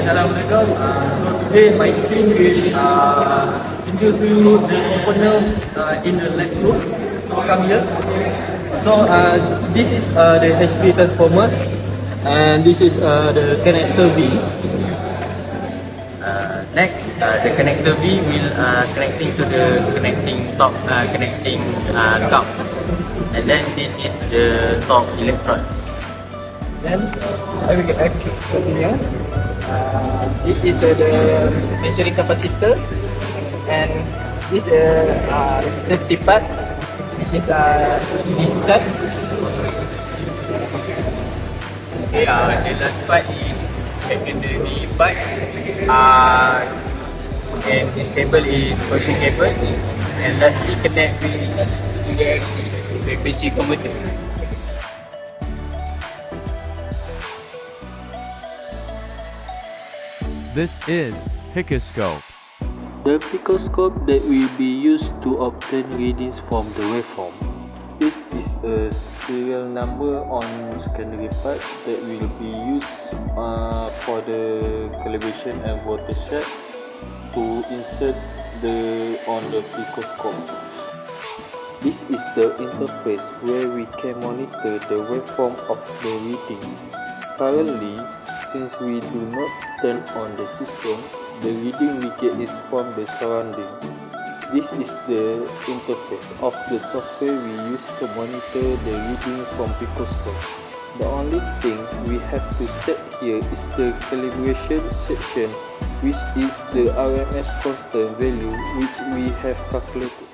Assalamualaikum. So today my team will introduce you the component in the lab group. So come here. So this is the HP transformers, and this is the connector V. Next, the connector V will connecting to the connecting cup, and then this is the top electrode. Then I will continue. This is the measuring capacitor, and this safety part. This is discharge. Okay, the last part is secondary part. And this cable is pushing cable, and lastly connect with the FC, frequency converter. This is picoscope. The picoscope that will be used to obtain readings from the waveform. This is a serial number on secondary part that will be used for the calibration and voltage check to insert on the picoscope. This is the interface where we can monitor the waveform of the reading. Currently, since we do not turn on the system, the reading we get is from the surrounding. This is the interface of the software we use to monitor the reading from picoscope. The only thing we have to set here is the calibration section, which is the RMS constant value which we have calculated.